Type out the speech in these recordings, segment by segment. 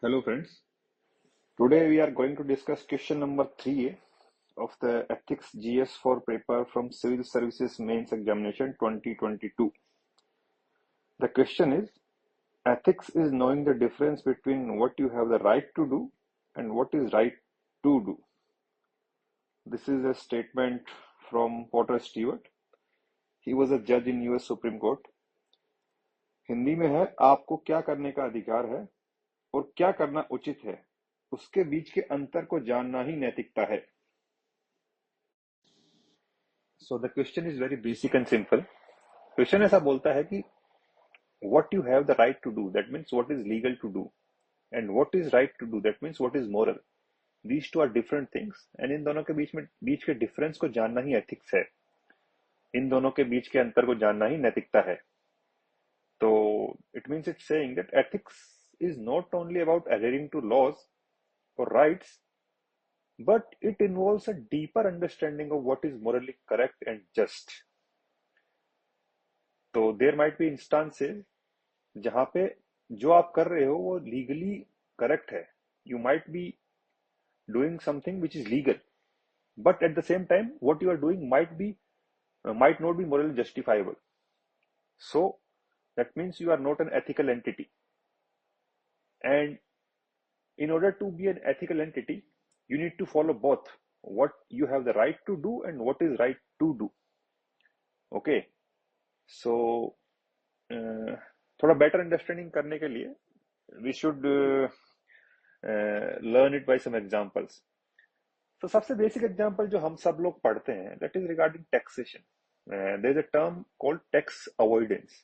Hello friends. Today we are going to discuss question number 3 of the Ethics GS for paper from Civil Services Mains Examination 2022. The question is, ethics is knowing the difference between what you have the right to do and what is right to do. This is a statement from Potter Stewart. He was a judge in US Supreme Court. Hindi में है, आपको क्या करने का अधिकार है और क्या करना उचित है, उसके बीच के अंतर को जानना ही नैतिकता है. So the question is very basic and simple. Question ऐसा बोलता है कि what you have the right to do, that means what is legal to do, and what is right to do, that means what is moral. These two are different things, and इन दोनों के बीच के difference को जानना ही ethics है. इन दोनों के बीच के अंतर को जानना ही नैतिकता है. तो it means it's saying that ethics is not only about adhering to laws or rights, but it involves a deeper understanding of what is morally correct and just. तो देयर माइट बी इंस्टांसेस जहां पे जो आप कर रहे हो वो legally correct है. You might be doing something which is legal, but at the same time what you are doing might not be morally justifiable. So that means you are not an ethical entity. And in order to be an ethical entity, you need to follow both what you have the right to do and what is right to do. Okay. So थोड़ा better understanding करने के लिए we should learn it by some examples. तो सबसे basic example जो हम सब लोग पढ़ते हैं, that is regarding taxation. There is a term called tax avoidance.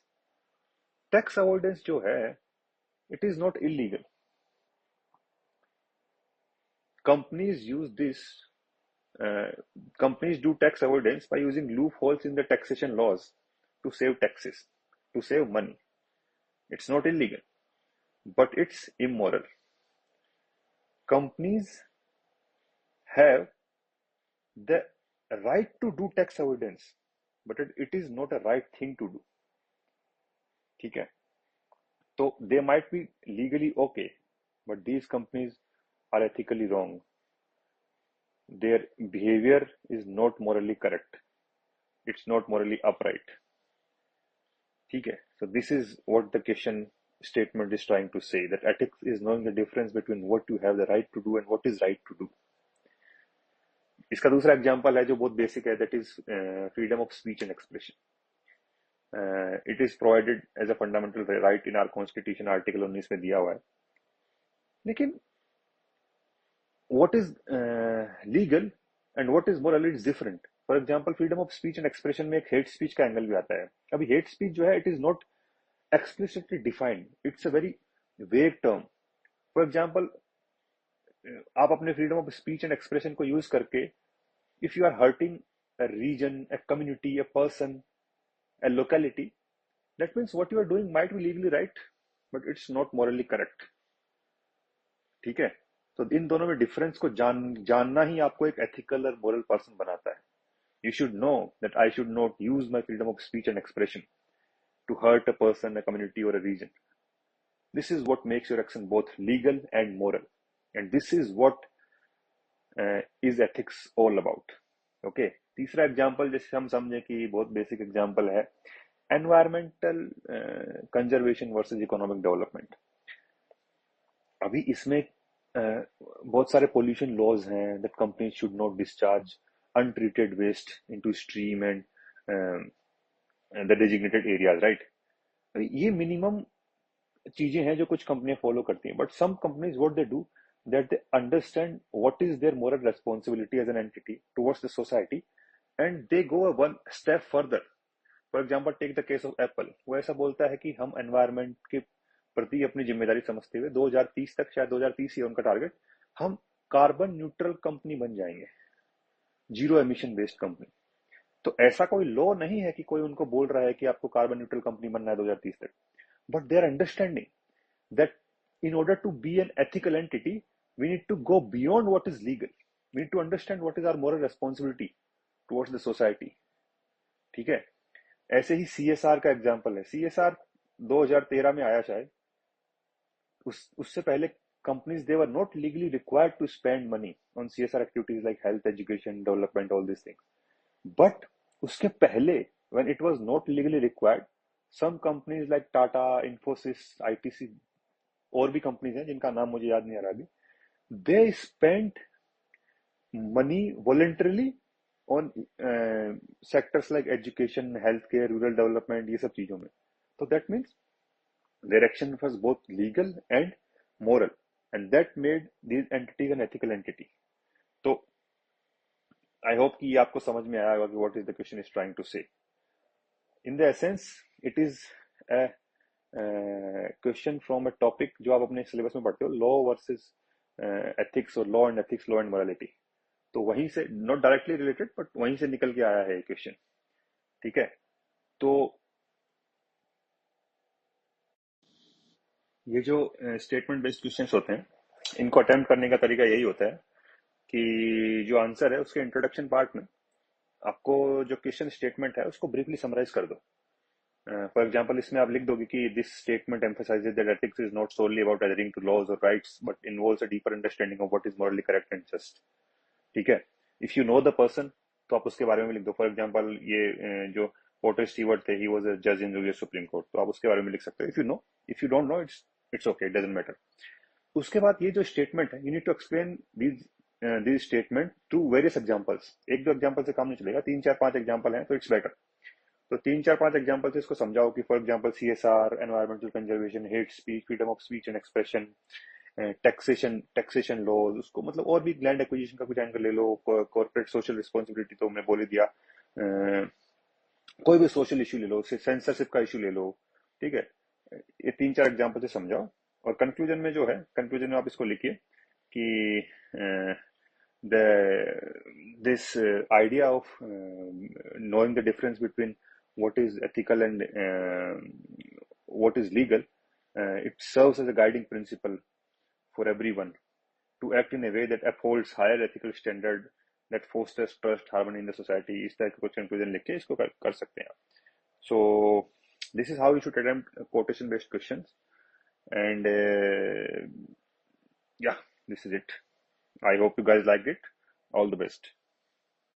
Tax avoidance जो है, it is not illegal. Companies use this companies do tax avoidance by using loopholes in the taxation laws to save taxes, to save money. It's not illegal, but it's immoral. Companies have the right to do tax avoidance, but it is not a right thing to do. ठीक है. तो they might be legally okay, but these companies are ethically wrong. Their behavior is not morally correct. It's not morally upright. ठीक है. So this is what the question statement is trying to say, that ethics is knowing the difference between what you have the right to do and what is right to do. इसका दूसरा example है जो बहुत basic है, that is freedom of speech and expression. It is provided as a fundamental right in our constitution, article 19 में दिया हुआ है. लेकिन what is legal and what is moral is different. For example freedom of speech and expression में एक hate speech का angle भी आता है. अभी हेट स्पीच जो है, it is not explicitly defined. It's a very vague term. For example, आप अपने freedom of speech and expression को यूज करके, if you are hurting a region, a community, a person, a locality, that means what you are doing might be legally right, but it's not morally correct. ठीक है. तो इन दोनों में difference को जानना ही आपको एक एथिकल और मोरल पर्सन बनाता है. You should know that I should not use my freedom of speech and expression to hurt a person, a community, or a region. This is what makes your action both legal and moral. And this is what is ethics all about. Okay. तीसरा example जैसे हम समझे कि बहुत basic example है, environmental conservation versus economic development. अभी इसमें बहुत सारे पोल्यूशन लॉज हैं, that companies should not discharge untreated waste into stream and the designated areas, right. ये मिनिमम चीजें हैं जो कुछ कंपनियां फॉलो करती हैं. But some companies what they do, that they understand what is their moral responsibility as an entity towards the society, and they go one step further. For example, take the case of Apple. वो ऐसा बोलता है कि हम environment के प्रति अपनी जिम्मेदारी समझते हुए 2030 तक, शायद 2030 ही है उनका टारगेट, हम कार्बन न्यूट्रल कंपनी बन जाएंगे, जीरो एमिशन बेस्ड कंपनी. तो ऐसा कोई लॉ नहीं है कि कोई उनको बोल रहा है कि आपको कार्बन न्यूट्रल कंपनी बनना है 2030 तक. But they are understanding that in order to be an ethical entity, we need to go beyond what is legal. We need to understand what is our moral responsibility towards the society. ठीक है. ऐसे ही CSR का example है. CSR 2013 में आया शायद. उससे पहले companies, they were not legally required to spend money on CSR activities like health, education, development, all these things. But uske pehle, when it was not legally required, some companies like Tata, Infosys, ITC, और भी companies हैं जिनका नाम मुझे याद नहीं आ रहा अभी, they spent money voluntarily on sectors like education, healthcare, rural development, ये सब चीजों में. तो that means their action was both legal and moral, and that made these entities an ethical entity. तो I hope कि ये आपको समझ में आया होगा कि what is the question is trying to say. In the essence, it is a question from a topic जो आप अपने सिलेबस में पढ़ते हो, लॉ वर्सेस एथिक्स, और law and ethics, law and morality. तो वहीं से, नॉट डायरेक्टली रिलेटेड, बट वहीं से निकल के आया है क्वेश्चन. ठीक है, तो ये जो स्टेटमेंट बेस्ड क्वेश्चंस होते हैं, इनको अटेम्प्ट करने का तरीका यही होता है कि जो आंसर है उसके इंट्रोडक्शन पार्ट में आपको जो क्वेश्चन स्टेटमेंट है उसको ब्रीफली समराइज कर दो. फॉर एग्जाम्पल, इसमें आप लिख दोगे कि this statement emphasizes that ethics is not solely about adhering to laws और rights but involves a deeper understanding of what is morally correct and just. ठीक है, if you know the person तो आप उसके बारे में लिख दो. फॉर एग्जाम्पल, ये जो पोर्टर स्टीवर्ट थे, ही वाज अ जज इन यूएस सुप्रीम कोर्ट, तो आप उसके बारे में लिख सकते हो. If you know, if you don't know, it's okay, it doesn't matter. उसके बाद ये जो स्टेटमेंट है, you need to explain these statement to various examples. एक दो एग्जाम्पल से काम नहीं चलेगा, 3 4 5 एग्जाम्पल हैं तो इट्स बेटर. तो 3 4 5 एग्जाम्पल से इसको समझाओ कि for example CSR, environmental conservation, hate speech, freedom of speech and expression, taxation laws, उसको मतलब और भी लैंड एक्विजिशन का कुछ एंगल ले लो, कॉर्पोरेट सोशल रिस्पॉन्सिबिलिटी तो मैं बोल ही दिया, कोई भी सोशल इशू ले लो, सेंसरशिप का इशू ले लो. ठीक है, ये 3 4 एग्जाम्पल से समझाओ. और कंक्लूजन में जो है, कंक्लूजन में आप इसको लिखिए कि this idea of knowing the difference between what is ethical and what is legal, it serves as a guiding principle for everyone to act in a way that upholds higher ethical standard that fosters trust, harmony in the society. इस तरह का कुछ conclusion लिख के इसको कर सकते हैं आप. So this is how you should attempt quotation based questions, and yeah, this is it. I hope you guys liked it. All the best.